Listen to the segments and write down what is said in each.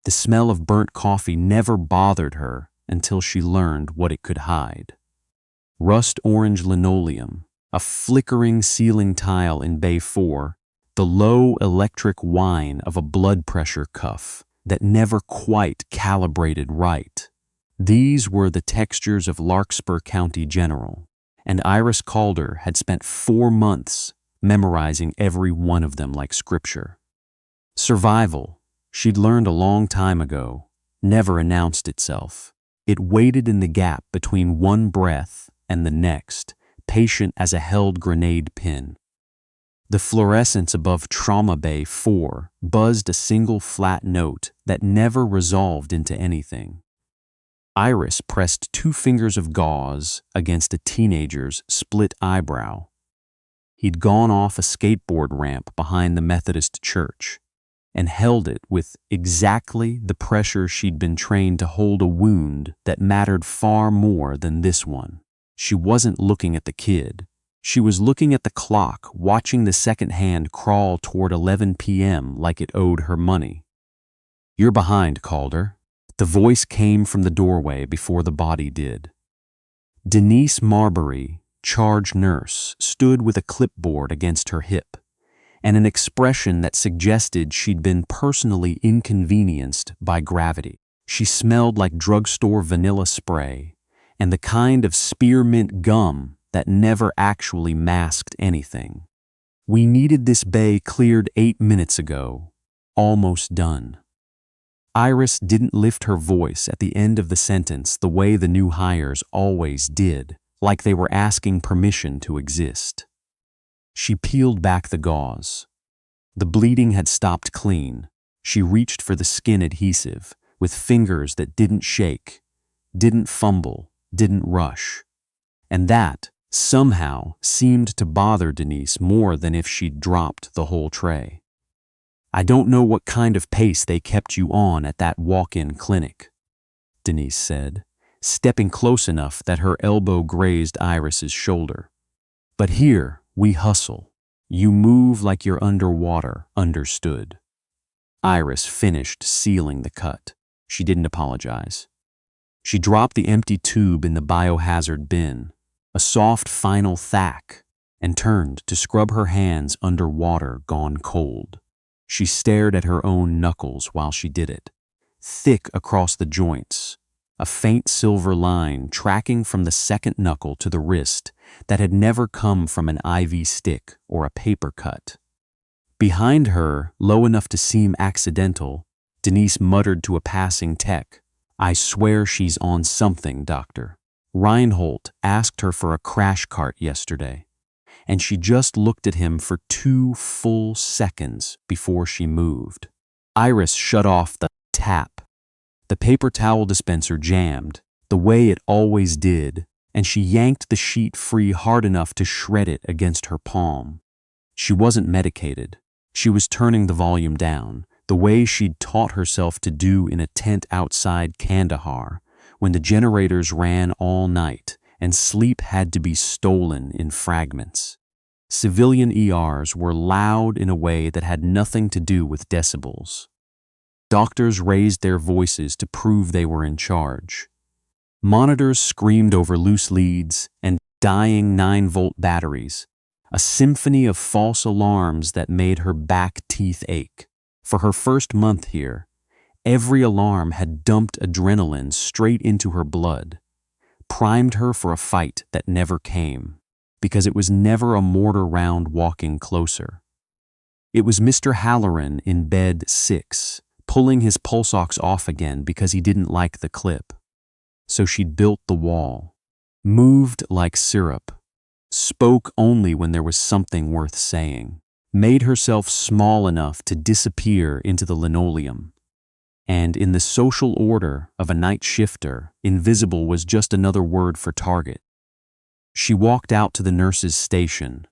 The smell of burnt coffee never bothered her until she learned what it could hide. Rust-orange linoleum, a flickering ceiling tile in Bay 4, the low electric whine of a blood pressure cuff that never quite calibrated right. These were the textures of Larkspur County General, and Iris Calder had spent 4 months memorizing every one of them like scripture. Survival, she'd learned a long time ago, never announced itself. It waited in the gap between one breath and the next, patient as a held grenade pin. The fluorescence above Trauma Bay 4 buzzed a single flat note that never resolved into anything. Iris pressed 2 fingers of gauze against a teenager's split eyebrow. He'd gone off a skateboard ramp behind the Methodist church and held it with exactly the pressure she'd been trained to hold a wound that mattered far more than this one. She wasn't looking at the kid. She was looking at the clock, watching the second hand crawl toward 11 p.m. like it owed her money. "You're behind, Calder." The voice came from the doorway before the body did. Denise Marbury, charge nurse, stood with a clipboard against her hip, and an expression that suggested she'd been personally inconvenienced by gravity. She smelled like drugstore vanilla spray, and the kind of spearmint gum that never actually masked anything. "We needed this bay cleared 8 minutes ago. Almost done." Iris didn't lift her voice at the end of the sentence the way the new hires always did, like they were asking permission to exist. She peeled back the gauze. The bleeding had stopped clean. She reached for the skin adhesive with fingers that didn't shake, didn't fumble, didn't rush. And that, somehow, seemed to bother Denise more than if she'd dropped the whole tray. "I don't know what kind of pace they kept you on at that walk-in clinic," Denise said, stepping close enough that her elbow grazed Iris's shoulder. "But here, we hustle. You move like you're underwater, understood." Iris finished sealing the cut. She didn't apologize. She dropped the empty tube in the biohazard bin, a soft final thack, and turned to scrub her hands under water gone cold. She stared at her own knuckles while she did it, thick across the joints, a faint silver line tracking from the second knuckle to the wrist that had never come from an IV stick or a paper cut. Behind her, low enough to seem accidental, Denise muttered to a passing tech, "I swear she's on something, doctor. Reinhold asked her for a crash cart yesterday, and she just looked at him for 2 full seconds before she moved." Iris shut off the tap. The paper towel dispenser jammed, the way it always did, and she yanked the sheet free hard enough to shred it against her palm. She wasn't medicated. She was turning the volume down, the way she'd taught herself to do in a tent outside Kandahar, when the generators ran all night and sleep had to be stolen in fragments. Civilian ERs were loud in a way that had nothing to do with decibels. Doctors raised their voices to prove they were in charge. Monitors screamed over loose leads and dying 9-volt batteries, a symphony of false alarms that made her back teeth ache. For her first month here, every alarm had dumped adrenaline straight into her blood, primed her for a fight that never came, because it was never a mortar round walking closer. It was Mr. Halloran in bed 6, pulling his pulse ox off again because he didn't like the clip. So she'd built the wall, moved like syrup, spoke only when there was something worth saying, made herself small enough to disappear into the linoleum. And in the social order of a night shifter, invisible was just another word for target. She walked out to the nurse's station,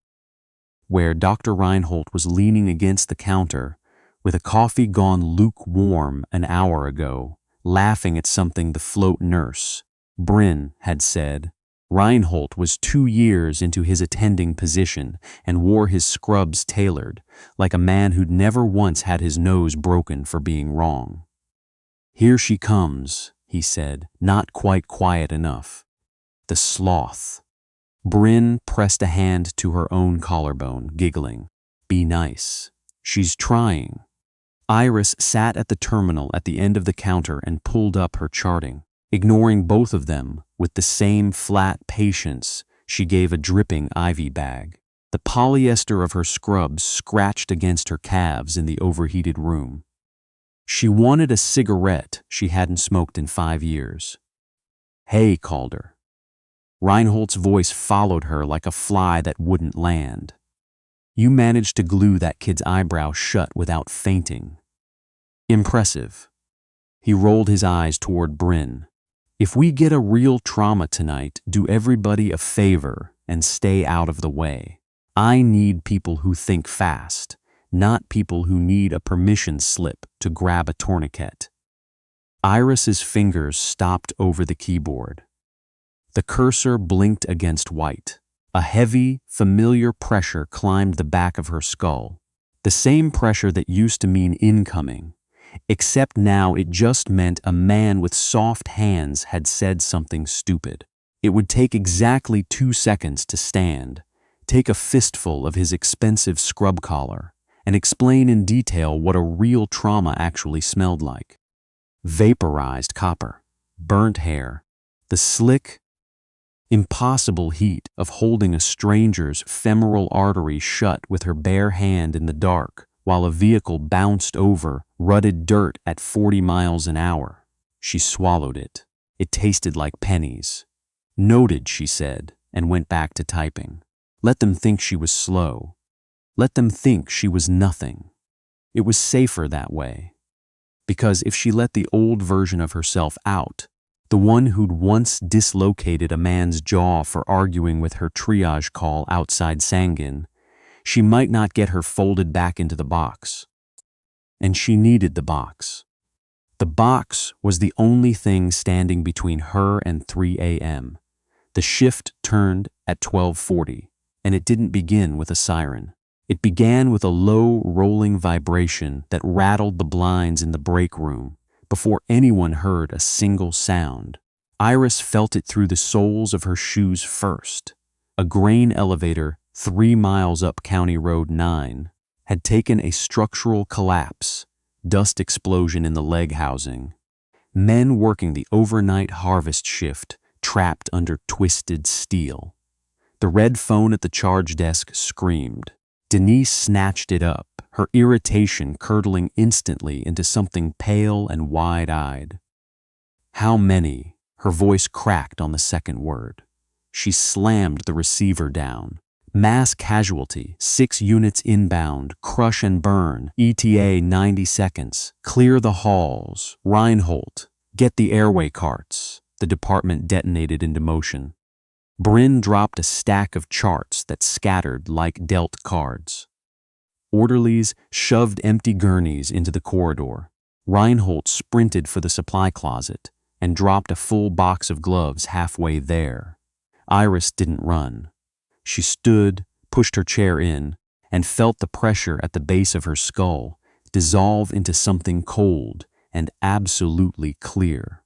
where Dr. Reinhold was leaning against the counter with a coffee gone lukewarm an hour ago, laughing at something the float nurse, Bryn, had said. Reinhold was 2 years into his attending position and wore his scrubs tailored, like a man who'd never once had his nose broken for being wrong. "Here she comes," he said, not quite quiet enough. "The sloth." Bryn pressed a hand to her own collarbone, giggling. "Be nice. She's trying." Iris sat at the terminal at the end of the counter and pulled up her charting. Ignoring both of them, with the same flat patience, she gave a dripping IV bag. The polyester of her scrubs scratched against her calves in the overheated room. She wanted a cigarette she hadn't smoked in 5 years. "Hey, Calder." Reinhold's voice followed her like a fly that wouldn't land. "You managed to glue that kid's eyebrow shut without fainting." "Impressive." He rolled his eyes toward Bryn. "If we get a real trauma tonight, do everybody a favor and stay out of the way. I need people who think fast, not people who need a permission slip to grab a tourniquet." Iris's fingers stopped over the keyboard. The cursor blinked against white. A heavy, familiar pressure climbed the back of her skull. The same pressure that used to mean incoming, except now it just meant a man with soft hands had said something stupid. It would take exactly 2 seconds to stand, take a fistful of his expensive scrub collar, and explain in detail what a real trauma actually smelled like. Vaporized copper, burnt hair, the slick, impossible heat of holding a stranger's femoral artery shut with her bare hand in the dark while a vehicle bounced over rutted dirt at 40 miles an hour. She swallowed it. It tasted like pennies. "Noted," she said, and went back to typing. Let them think she was slow. Let them think she was nothing. It was safer that way. Because if she let the old version of herself out, the one who'd once dislocated a man's jaw for arguing with her triage call outside Sangin, she might not get her folded back into the box. And she needed the box. The box was the only thing standing between her and 3 a.m. The shift turned at 12:40, and it didn't begin with a siren. It began with a low, rolling vibration that rattled the blinds in the break room before anyone heard a single sound. Iris felt it through the soles of her shoes first. A grain elevator 3 miles up County Road 9 had taken a structural collapse, dust explosion in the leg housing. Men working the overnight harvest shift trapped under twisted steel. The red phone at the charge desk screamed. Denise snatched it up, her irritation curdling instantly into something pale and wide-eyed. "How many?" Her voice cracked on the second word. She slammed the receiver down. "Mass casualty, 6 units inbound, crush and burn, ETA 90 seconds, clear the halls, Reinhold, get the airway carts." The department detonated into motion. Bryn dropped a stack of charts that scattered like dealt cards. Orderlies shoved empty gurneys into the corridor. Reinhold sprinted for the supply closet and dropped a full box of gloves halfway there. Iris didn't run. She stood, pushed her chair in, and felt the pressure at the base of her skull dissolve into something cold and absolutely clear.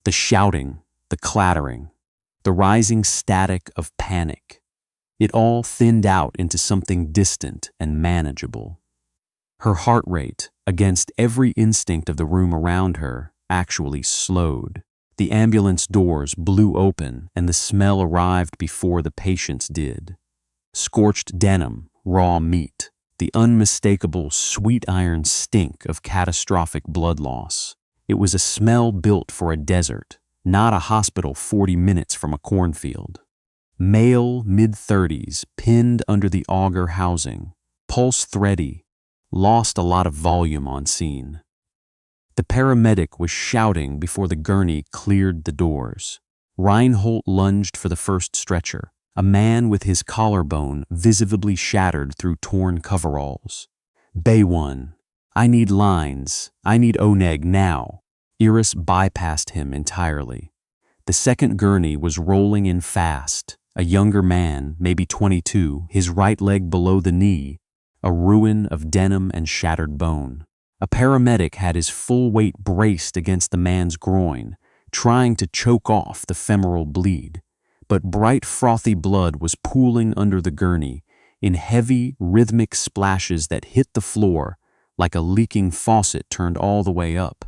The shouting, the clattering, the rising static of panic. It all thinned out into something distant and manageable. Her heart rate, against every instinct of the room around her, actually slowed. The ambulance doors blew open and the smell arrived before the patients did. Scorched denim, raw meat, the unmistakable sweet iron stink of catastrophic blood loss. It was a smell built for a desert, not a hospital 40 minutes from a cornfield. Male, mid-30s, pinned under the auger housing, pulse thready, lost a lot of volume on scene. The paramedic was shouting before the gurney cleared the doors. Reinhold lunged for the first stretcher, a man with his collarbone visibly shattered through torn coveralls. "Bay 1, I need lines. I need Oneg now." Iris bypassed him entirely. The second gurney was rolling in fast, a younger man, maybe 22, his right leg below the knee, a ruin of denim and shattered bone. A paramedic had his full weight braced against the man's groin, trying to choke off the femoral bleed, but bright frothy blood was pooling under the gurney in heavy, rhythmic splashes that hit the floor like a leaking faucet turned all the way up.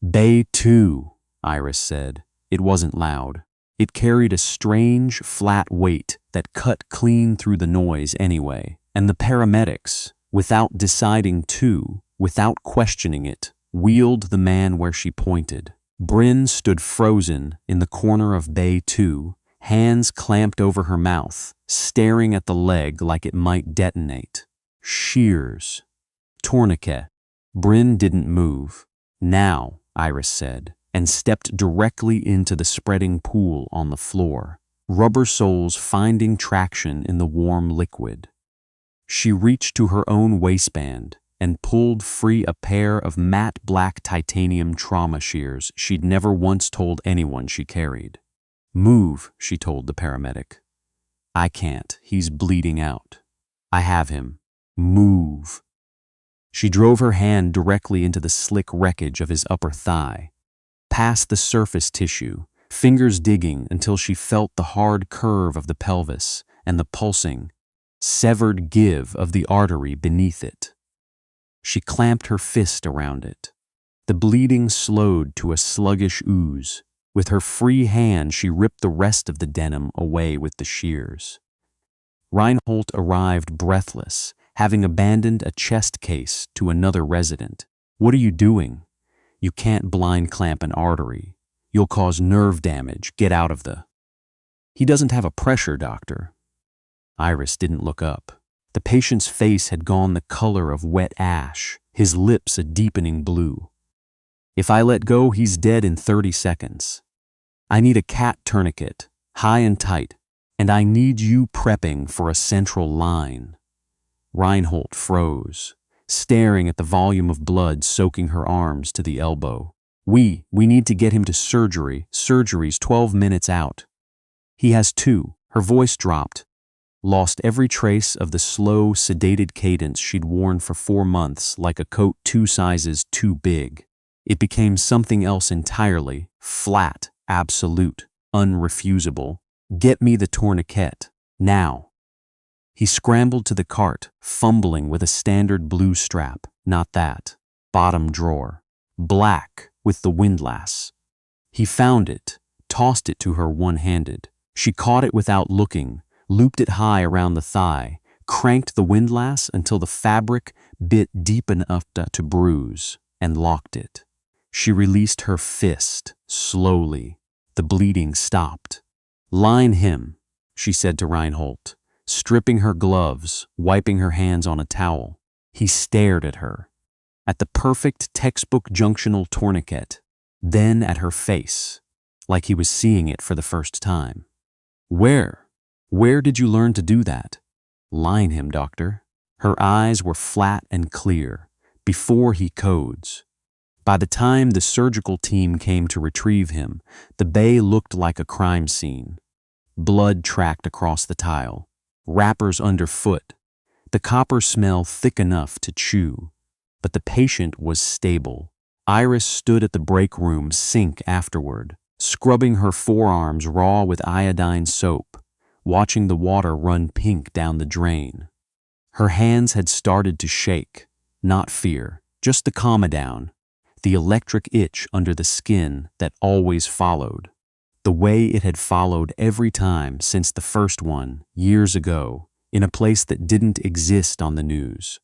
"Bay 2, Iris said. It wasn't loud. It carried a strange, flat weight that cut clean through the noise anyway, and the paramedics, without deciding to, without questioning it, wheeled the man where she pointed. Bryn stood frozen in the corner of Bay 2, hands clamped over her mouth, staring at the leg like it might detonate. Shears. Tourniquet. Bryn didn't move. "Now," Iris said, and stepped directly into the spreading pool on the floor, rubber soles finding traction in the warm liquid. She reached to her own waistband and pulled free a pair of matte black titanium trauma shears she'd never once told anyone she carried. "Move," she told the paramedic. "I can't. He's bleeding out. I have him. Move." She drove her hand directly into the slick wreckage of his upper thigh, past the surface tissue, fingers digging until she felt the hard curve of the pelvis and the pulsing, severed give of the artery beneath it. She clamped her fist around it. The bleeding slowed to a sluggish ooze. With her free hand, she ripped the rest of the denim away with the shears. Reinhold arrived breathless, having abandoned a chest case to another resident. "What are you doing?" "You can't blind clamp an artery. You'll cause nerve damage. Get out of the..." "He doesn't have a pressure, doctor." Iris didn't look up. The patient's face had gone the color of wet ash, his lips a deepening blue. "If I let go, he's dead in 30 seconds. I need a cat tourniquet, high and tight, and I need you prepping for a central line." Reinhold froze, staring at the volume of blood soaking her arms to the elbow. We need to get him to surgery. Surgery's 12 minutes out." "He has 2. Her voice dropped, lost every trace of the slow, sedated cadence she'd worn for 4 months like a coat 2 sizes too big. It became something else entirely, flat, absolute, unrefusable. "Get me the tourniquet. Now." He scrambled to the cart, fumbling with a standard blue strap. Not that. Bottom drawer. Black, with the windlass. He found it, tossed it to her one-handed. She caught it without looking, looped it high around the thigh, cranked the windlass until the fabric bit deep enough to bruise, and locked it. She released her fist, slowly. The bleeding stopped. "Line him," she said to Reinhold, stripping her gloves, wiping her hands on a towel. He stared at her, at the perfect textbook junctional tourniquet, then at her face, like he was seeing it for the first time. Where did you learn to do that?" "Line him, doctor." Her eyes were flat and clear, before he codes. By the time the surgical team came to retrieve him, the bay looked like a crime scene. Blood tracked across the tile, wrappers underfoot, the copper smell thick enough to chew. But the patient was stable. Iris stood at the break room sink afterward, scrubbing her forearms raw with iodine soap, watching the water run pink down the drain. Her hands had started to shake, not fear, just the calm-down, the electric itch under the skin that always followed, the way it had followed every time since the first one, years ago, in a place that didn't exist on the news.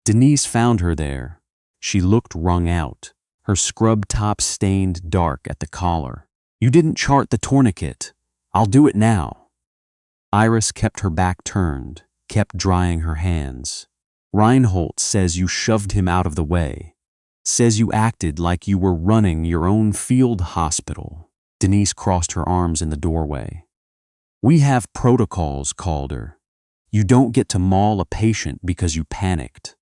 Denise found her there. She looked wrung out, her scrub top stained dark at the collar. "You didn't chart the tourniquet. I'll do it now." Iris kept her back turned, kept drying her hands. "Reinhold says you shoved him out of the way. Says you acted like you were running your own field hospital." Denise crossed her arms in the doorway. "We have protocols, Calder. You don't get to maul a patient because you panicked."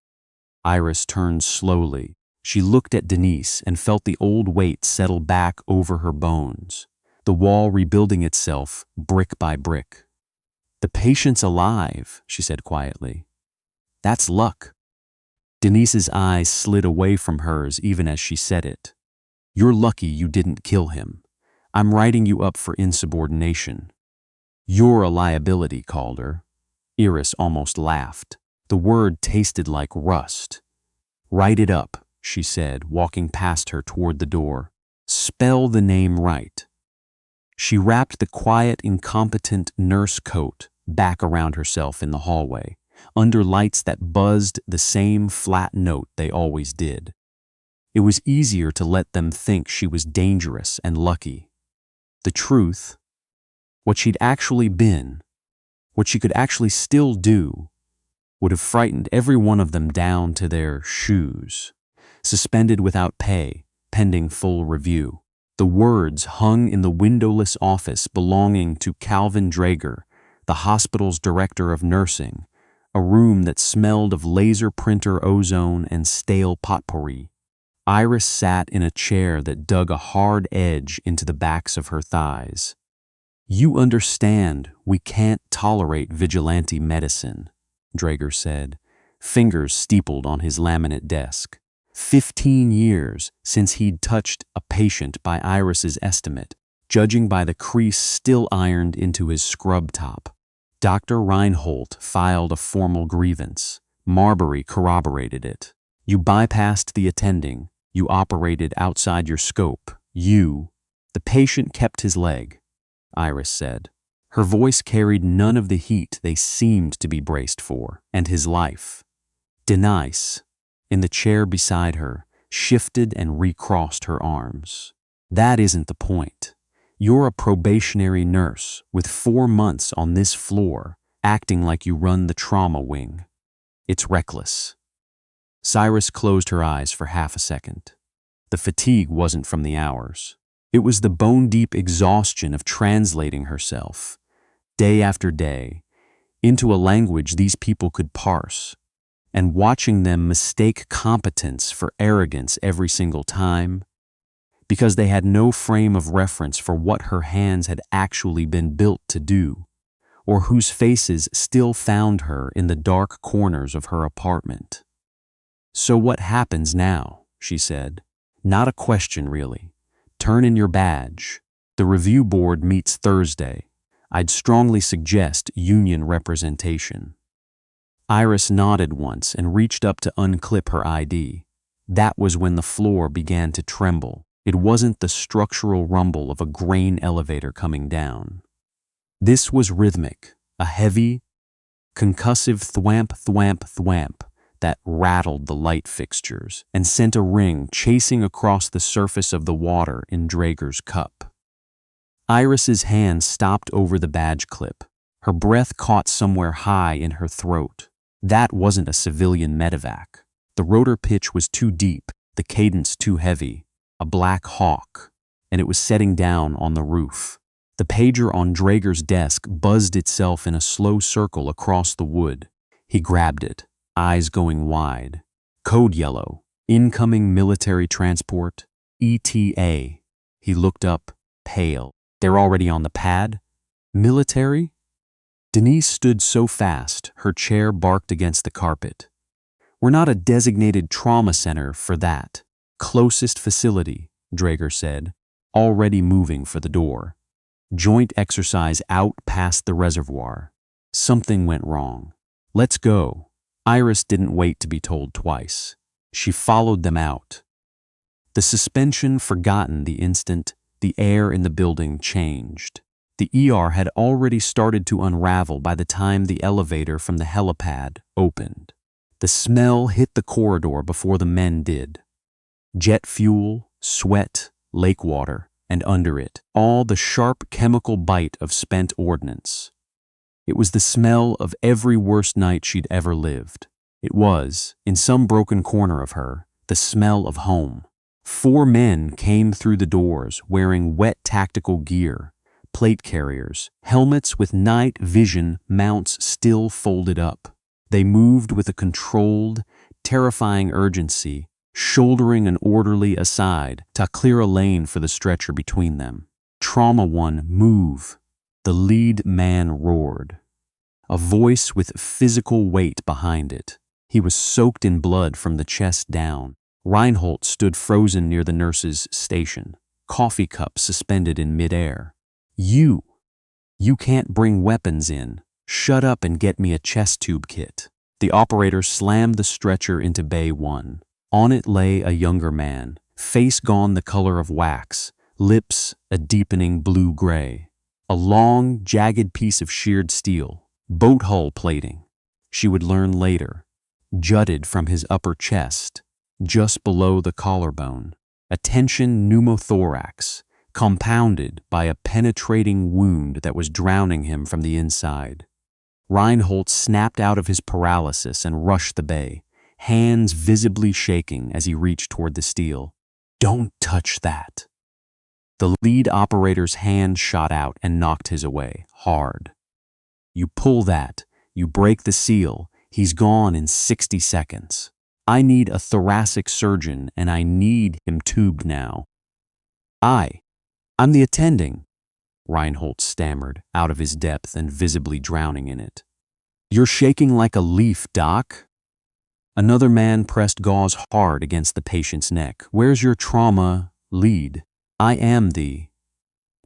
Iris turned slowly. She looked at Denise and felt the old weight settle back over her bones, the wall rebuilding itself brick by brick. "The patient's alive," she said quietly. "That's luck." Denise's eyes slid away from hers even as she said it. "You're lucky you didn't kill him. I'm writing you up for insubordination." "You're a liability, Calder." Iris almost laughed. The word tasted like rust. "Write it up," she said, walking past her toward the door. "Spell the name right." She wrapped the quiet, incompetent nurse coat back around herself in the hallway, under lights that buzzed the same flat note they always did. It was easier to let them think she was dangerous and lucky. The truth, what she'd actually been, what she could actually still do, would have frightened every one of them down to their shoes. Suspended without pay, pending full review. The words hung in the windowless office belonging to Calvin Drager, the hospital's director of nursing, a room that smelled of laser printer ozone and stale potpourri. Iris sat in a chair that dug a hard edge into the backs of her thighs. "You understand we can't tolerate vigilante medicine," Drager said, fingers steepled on his laminate desk. 15 years since he'd touched a patient by Iris's estimate, judging by the crease still ironed into his scrub top. Dr. Reinhold filed a formal grievance. Marbury corroborated it. "You bypassed the attending. You operated outside your scope. The patient kept his leg," Iris said. Her voice carried none of the heat they seemed to be braced for, and his life. Denise, in the chair beside her, shifted and recrossed her arms. "That isn't the point. You're a probationary nurse with 4 months on this floor, acting like you run the trauma wing. It's reckless." Cyrus closed her eyes for half a second. The fatigue wasn't from the hours. It was the bone-deep exhaustion of translating herself, day after day, into a language these people could parse, and watching them mistake competence for arrogance every single time, because they had no frame of reference for what her hands had actually been built to do, or whose faces still found her in the dark corners of her apartment. "So what happens now?" she said. "Not a question, really. Turn in your badge. The review board meets Thursday. I'd strongly suggest union representation." Iris nodded once and reached up to unclip her ID. That was when the floor began to tremble. It wasn't the structural rumble of a grain elevator coming down. This was rhythmic, a heavy, concussive thwamp, thwamp, thwamp that rattled the light fixtures and sent a ring chasing across the surface of the water in Drager's cup. Iris's hand stopped over the badge clip. Her breath caught somewhere high in her throat. That wasn't a civilian medevac. The rotor pitch was too deep, the cadence too heavy. A Black Hawk, and it was setting down on the roof. The pager on Drager's desk buzzed itself in a slow circle across the wood. He grabbed it, eyes going wide. Code yellow, incoming military transport, ETA. He looked up, pale. "They're already on the pad? Military?" Denise stood so fast, her chair barked against the carpet. "We're not a designated trauma center for that. Closest facility," Drager said, already moving for the door. "Joint exercise out past the reservoir. Something went wrong. Let's go." Iris didn't wait to be told twice. She followed them out. The suspension forgotten the instant the air in the building changed. The ER had already started to unravel by the time the elevator from the helipad opened. The smell hit the corridor before the men did. Jet fuel, sweat, lake water, and under it, all the sharp chemical bite of spent ordnance. It was the smell of every worst night she'd ever lived. It was, in some broken corner of her, the smell of home. 4 men came through the doors wearing wet tactical gear, plate carriers, helmets with night vision mounts still folded up. They moved with a controlled, terrifying urgency, shouldering an orderly aside to clear a lane for the stretcher between them. "Trauma 1, move," the lead man roared. A voice with physical weight behind it. He was soaked in blood from the chest down. Reinhold stood frozen near the nurse's station, coffee cup suspended in midair. You can't bring weapons in. Shut up and get me a chest tube kit. The operator slammed the stretcher into Bay 1. On it lay a younger man, face gone the color of wax, lips a deepening blue-gray. A long, jagged piece of sheared steel, boat hull plating, she would learn later, jutted from his upper chest, just below the collarbone. A tension pneumothorax, compounded by a penetrating wound that was drowning him from the inside. Reinhold snapped out of his paralysis and rushed the bay, hands visibly shaking as he reached toward the steel. Don't touch that. The lead operator's hand shot out and knocked his away, hard. You pull that, you break the seal, he's gone in 60 seconds. I need a thoracic surgeon and I need him tubed now. I'm the attending, Reinhold stammered, out of his depth and visibly drowning in it. You're shaking like a leaf, Doc. Another man pressed gauze hard against the patient's neck. Where's your trauma lead? I am the...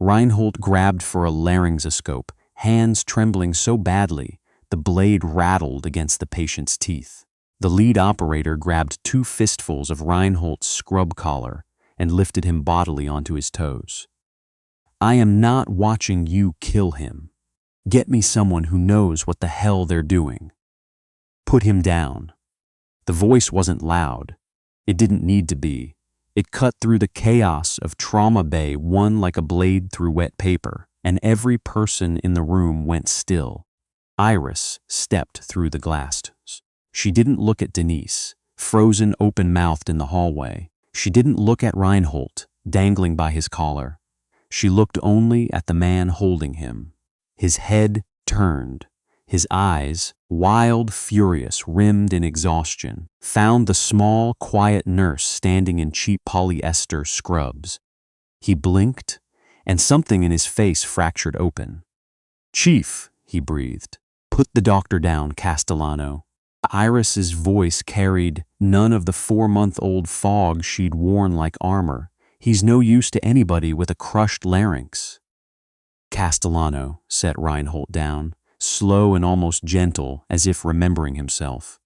Reinhold grabbed for a laryngoscope, hands trembling so badly, the blade rattled against the patient's teeth. The lead operator grabbed 2 fistfuls of Reinhold's scrub collar and lifted him bodily onto his toes. I am not watching you kill him. Get me someone who knows what the hell they're doing. Put him down. The voice wasn't loud. It didn't need to be. It cut through the chaos of Trauma Bay 1 like a blade through wet paper, and every person in the room went still. Iris stepped through the glass. She didn't look at Denise, frozen open-mouthed in the hallway. She didn't look at Reinhold, dangling by his collar. She looked only at the man holding him. His head turned. His eyes, wild, furious, rimmed in exhaustion, found the small, quiet nurse standing in cheap polyester scrubs. He blinked, and something in his face fractured open. "Chief," he breathed. "Put the doctor down, Castellano." Iris's voice carried none of the 4-month-old fog she'd worn like armor. He's no use to anybody with a crushed larynx. Castellano set Reinhold down, slow and almost gentle, as if remembering himself.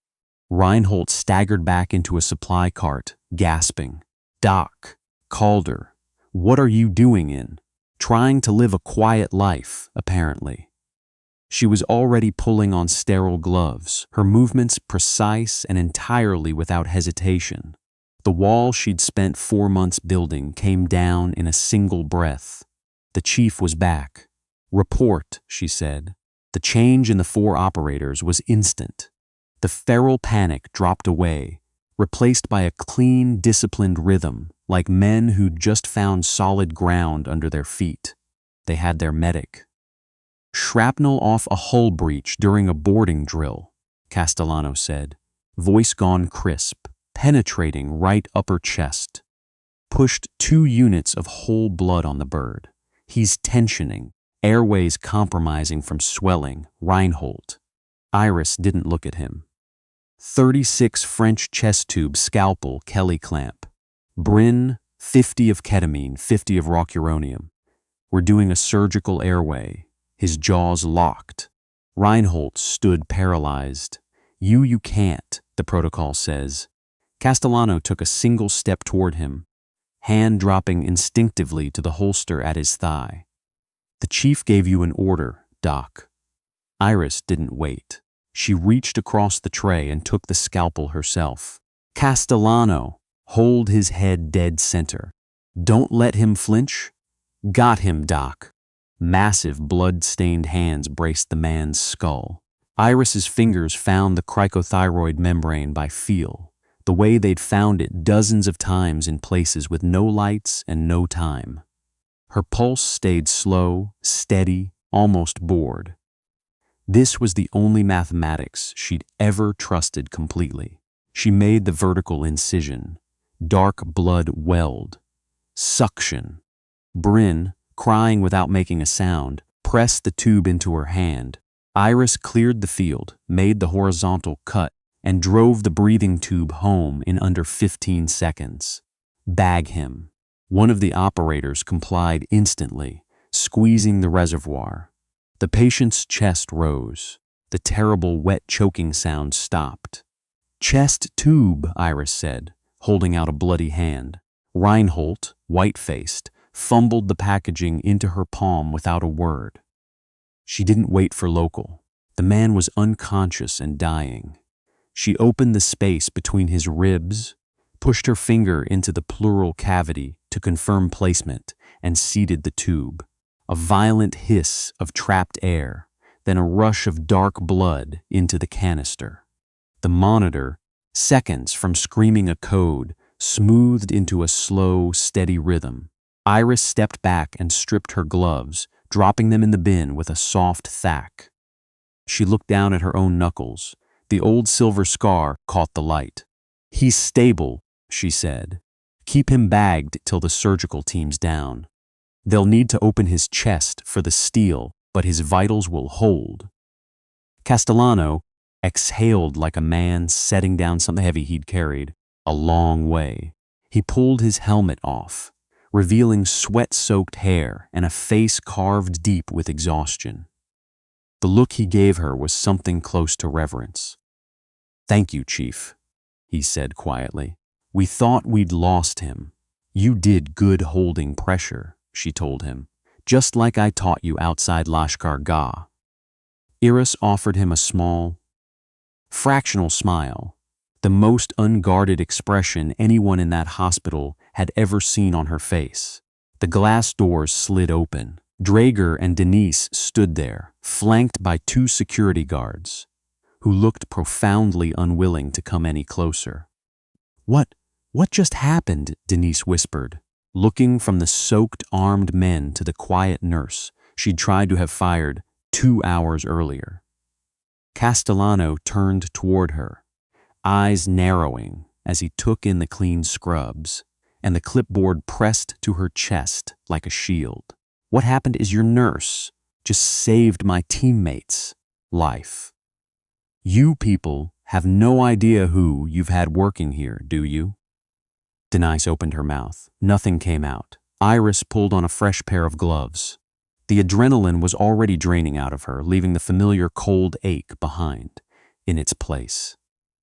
Reinhold staggered back into a supply cart, gasping. Doc, Calder, what are you doing in? Trying to live a quiet life, apparently. She was already pulling on sterile gloves, her movements precise and entirely without hesitation. The wall she'd spent 4 months building came down in a single breath. The chief was back. Report, she said. The change in the 4 operators was instant. The feral panic dropped away, replaced by a clean, disciplined rhythm, like men who'd just found solid ground under their feet. They had their medic. Shrapnel off a hull breach during a boarding drill, Castellano said, voice gone crisp, penetrating right upper chest. Pushed 2 units of whole blood on the bird. He's tensioning, airways compromising from swelling. Reinhold. Iris didn't look at him. 36 French chest tube scalpel Kelly clamp. Bryn, 50 of ketamine, 50 of rocuronium. We're doing a surgical airway. His jaws locked. Reinhold stood paralyzed. You can't, the protocol says. Castellano took a single step toward him, hand dropping instinctively to the holster at his thigh. The chief gave you an order, Doc. Iris didn't wait. She reached across the tray and took the scalpel herself. Castellano, hold his head dead center. Don't let him flinch. Got him, Doc. Massive blood-stained hands braced the man's skull. Iris's fingers found the cricothyroid membrane by feel, the way they'd found it dozens of times in places with no lights and no time. Her pulse stayed slow, steady, almost bored. This was the only mathematics she'd ever trusted completely. She made the vertical incision. Dark blood welled. Suction. Bryn, crying without making a sound, pressed the tube into her hand. Iris cleared the field, made the horizontal cut, and drove the breathing tube home in under 15 seconds. Bag him. One of the operators complied instantly, squeezing the reservoir. The patient's chest rose. The terrible wet choking sound stopped. "Chest tube," Iris said, holding out a bloody hand. Reinhold, white-faced, fumbled the packaging into her palm without a word. She didn't wait for local. The man was unconscious and dying. She opened the space between his ribs, pushed her finger into the pleural cavity to confirm placement, and seated the tube. A violent hiss of trapped air, then a rush of dark blood into the canister. The monitor, seconds from screaming a code, smoothed into a slow, steady rhythm. Iris stepped back and stripped her gloves, dropping them in the bin with a soft thack. She looked down at her own knuckles. The old silver scar caught the light. "He's stable," she said. "Keep him bagged till the surgical team's down. They'll need to open his chest for the steel, but his vitals will hold." Castellano exhaled like a man setting down something heavy he'd carried a long way. He pulled his helmet off, revealing sweat-soaked hair and a face carved deep with exhaustion. The look he gave her was something close to reverence. "Thank you, Chief," he said quietly. "We thought we'd lost him." "You did good holding pressure," she told him, "just like I taught you outside Lashkar Gah." Iris offered him a small, fractional smile, the most unguarded expression anyone in that hospital had ever seen on her face. The glass doors slid open. Draeger and Denise stood there, flanked by 2 security guards, who looked profoundly unwilling to come any closer. What just happened?" Denise whispered, looking from the soaked armed men to the quiet nurse she'd tried to have fired 2 hours earlier. Castellano turned toward her, eyes narrowing as he took in the clean scrubs, and the clipboard pressed to her chest like a shield. "What happened is your nurse just saved my teammate's life. You people have no idea who you've had working here, do you?" Denise opened her mouth. Nothing came out. Iris pulled on a fresh pair of gloves. The adrenaline was already draining out of her, leaving the familiar cold ache behind, in its place.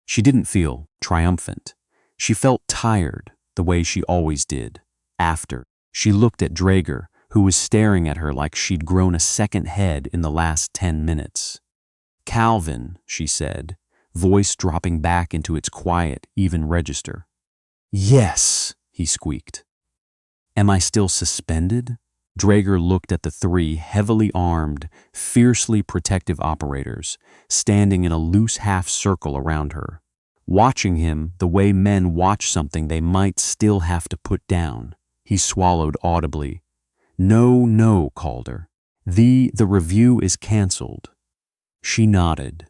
She didn't feel triumphant. She felt tired, the way she always did. After, she looked at Draeger, who was staring at her like she'd grown a second head in the last 10 minutes. "Calvin," she said, voice dropping back into its quiet, even register. "Yes," he squeaked. "Am I still suspended?" Draeger looked at the 3 heavily armed, fiercely protective operators, standing in a loose half-circle around her, watching him the way men watch something they might still have to put down. He swallowed audibly. No, Calder. The review is canceled." She nodded,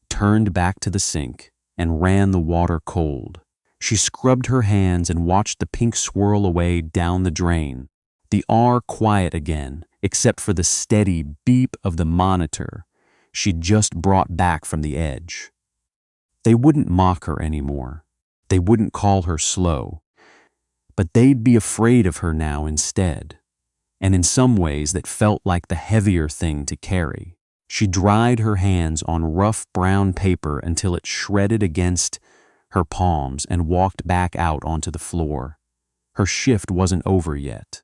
turned back to the sink, and ran the water cold. She scrubbed her hands and watched the pink swirl away down the drain. The R quiet again, except for the steady beep of the monitor she'd just brought back from the edge. They wouldn't mock her anymore. They wouldn't call her slow. But they'd be afraid of her now instead. And in some ways that felt like the heavier thing to carry. She dried her hands on rough brown paper until it shredded against her palms and walked back out onto the floor. Her shift wasn't over yet.